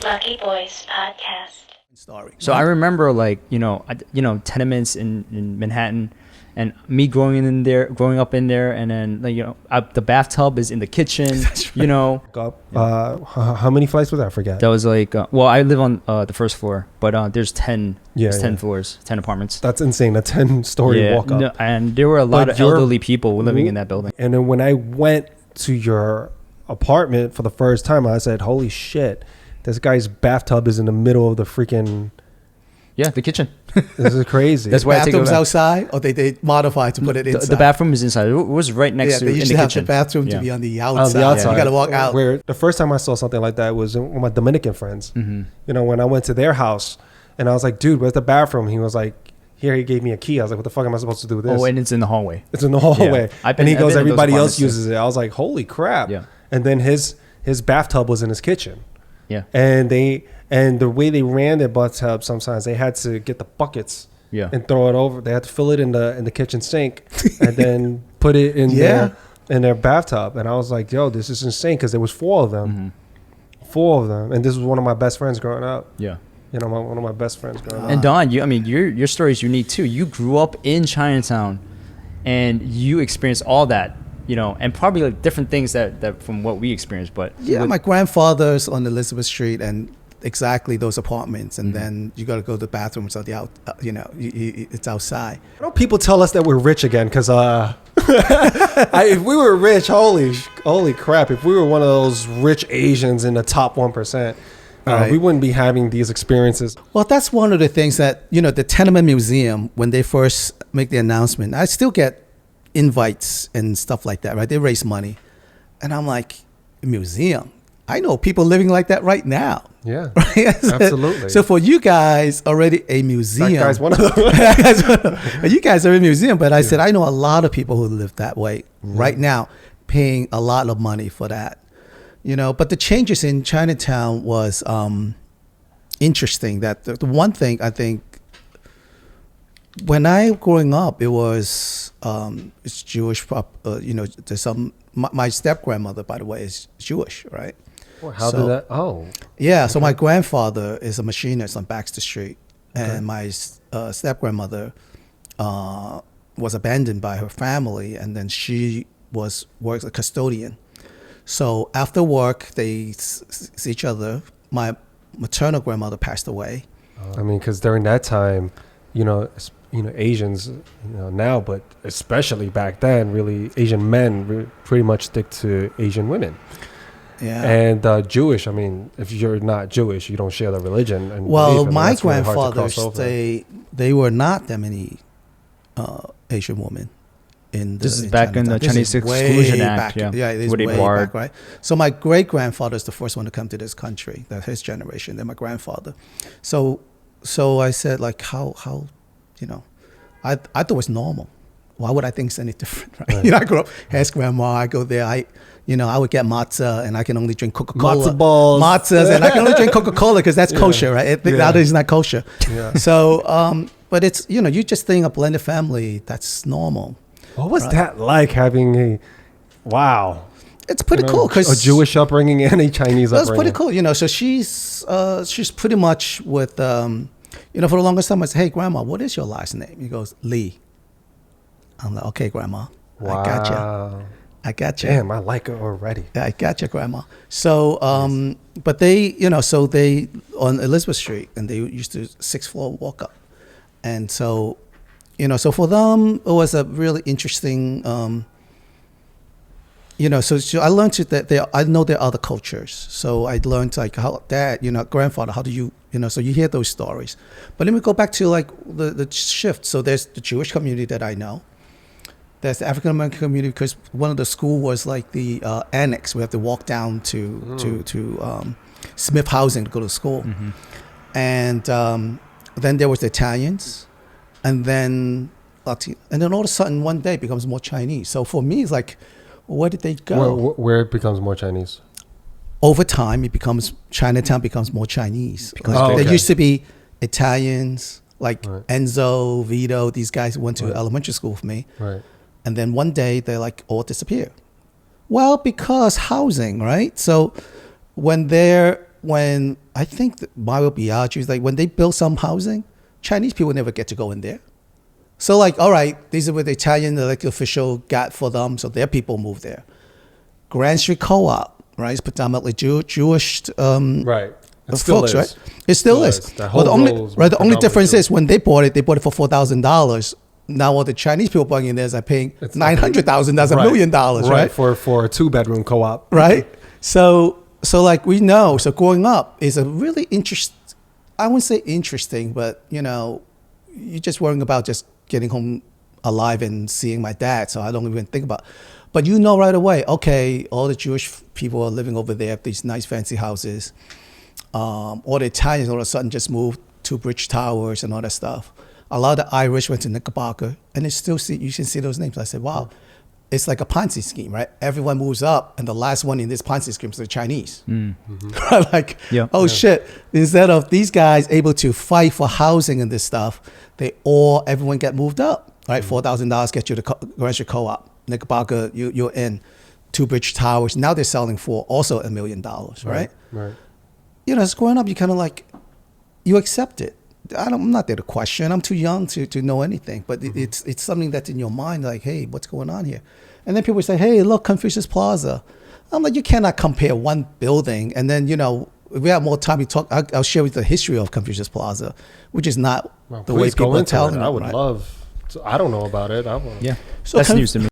Lucky Boys Podcast. Story. So I remember, like, tenements in Manhattan, and me growing up in there, and then, like, the bathtub is in the kitchen. How many flights was that? I forget. That was like, I live on the first floor, but there's 10 floors, 10 apartments. That's insane. A 10-story walk up. No, and there were a lot of elderly people living in that building. And then when I went to your apartment for the first time, I said, holy shit, this guy's bathtub is in the middle of the freaking... Yeah, the kitchen. This is crazy. That's why bathrooms outside, or they modified to put it inside? The bathroom is inside. It was right next to they in used the to have kitchen. the bathroom to be on the outside. On the outside. You got to walk out. Where the first time I saw something like that was with my Dominican friends. Mm-hmm. When I went to their house, and I was like, dude, where's the bathroom? He was like, here, he gave me a key. I was like, what the fuck am I supposed to do with this? Oh, and it's in the hallway. It's in the hallway. Yeah. And he goes, everybody else uses it. I was like, holy crap. Yeah. And then his bathtub was in his kitchen. Yeah. And the way they ran their bathtub, sometimes they had to get the buckets and throw it over. They had to fill it in the kitchen sink and then put it in their bathtub. And I was like, yo, this is insane, because there was 4 of them. Mm-hmm. 4 of them. And this was one of my best friends growing up. Yeah. One of my best friends growing up. And Don, your story is unique too. You grew up in Chinatown, and you experienced all that, and probably like different things that from what we experienced. But my grandfather's on Elizabeth Street, and exactly those apartments, and then you got to go to the bathrooms on the out. It's outside. I know people tell us that we're rich again, because if we were rich, holy crap! If we were one of those rich Asians in the top 1%. Right. We wouldn't be having these experiences. Well, that's one of the things that, the Tenement Museum, when they first make the announcement, I still get invites and stuff like that, right? They raise money. And I'm like, a museum? I know people living like that right now. Yeah, right? absolutely. So for you guys, already a museum. That guy's one of them. You guys are a museum, but I said, I know a lot of people who live that way right now, paying a lot of money for that. But the changes in Chinatown was interesting. That the one thing I think, when I growing up, it was it's Jewish. There's my step grandmother, by the way, is Jewish, right? Well, how did that? Oh, yeah. So my grandfather is a machinist on Baxter Street, and my step grandmother was abandoned by her family, and then she works as a custodian. So after work, they see each other. My maternal grandmother passed away. I mean, because during that time, Asians, now, but especially back then, really, Asian men pretty much stick to Asian women. Yeah. And Jewish, I mean, if you're not Jewish, you don't share the religion. And my grandfathers, they were not that many Asian women. This is back in the Chinese Exclusion Act. Yeah, it is way back, right? So my great-grandfather is the first one to come to this country, that his generation, then my grandfather. So I said, like, how I thought it was normal. Why would I think it's any different, right? I grew up, ask grandma, I go there, I would get matzah, and I can only drink Coca-Cola. Matzo balls. Matzahs, and I can only drink Coca-Cola because that's kosher, right? Nowadays it's not kosher. Yeah. So, but it's, you just think a blended family, that's normal. What was that like, having a, wow. It's pretty cool, because a Jewish upbringing and a Chinese upbringing. That's pretty cool, so she's pretty much with, for the longest time I said, hey, grandma, what is your last name? He goes, Lee. I'm like, okay, grandma, wow. I got you. Damn, I like her already. I got you, grandma. So, but they, so they, on Elizabeth Street, and they used to 6th floor walk up. And so, so for them, it was a really interesting, so I learned that I know there are other cultures. So I learned, like, how dad, grandfather, how do you, so you hear those stories. But let me go back to, like, the shift. So there's the Jewish community that I know. There's the African American community, because one of the school was like the annex. We have to walk down to Smith Housing to go to school. Mm-hmm. And then there was the Italians, and then Latino, and then all of a sudden one day it becomes more Chinese. So for me, it's like, where did they go? Where it becomes more Chinese? Over time, Chinatown becomes more Chinese. Because there used to be Italians, like Enzo, Vito, these guys who went to elementary school with me. Right. And then one day they all disappear. Well, because housing, right? So when they're when I think that Mario Biaggi is like when they build some housing, Chinese people never get to go in there. So like, all right, these are what the Italian elected official got for them, so their people move there. Grand Street Co-op, right? It's predominantly Jewish. Right. It still folks, is. right? It still is. The whole the only difference is when they bought it for $4,000. Now all the Chinese people buying in there are paying $900,000. That's $1 million, right? For a 2-bedroom co-op, right? So like we know. So growing up is a really interesting. I wouldn't say interesting, but you know, you're just worrying about just getting home alive and seeing my dad. So I don't even think about. But you know right away. Okay, all the Jewish people are living over there, these nice fancy houses. All the Italians all of a sudden just moved to Bridge Towers and all that stuff. A lot of the Irish went to Knickerbocker, and you can see those names. I said, wow, it's like a Ponzi scheme, right? Everyone moves up, and the last one in this Ponzi scheme is the Chinese. Shit. Instead of these guys able to fight for housing and this stuff, everyone get moved up, right? $4,000 get you the Grand Street Co-op. Knickerbocker, you're in. 2 Bridge Towers. Now they're selling for also $1 million, right? Right. You know, as growing up, you kind of like, you accept it. I'm not there to question. I'm too young to know anything. But it's something that's in your mind, like, hey, what's going on here? And then people say, hey, look, Confucius Plaza. I'm like, you cannot compare one building. And then, you know, if we have more time to talk, I'll share with you the history of Confucius Plaza, which is not the way people are telling it. I would love. I don't know about it. Yeah, so that's news to me.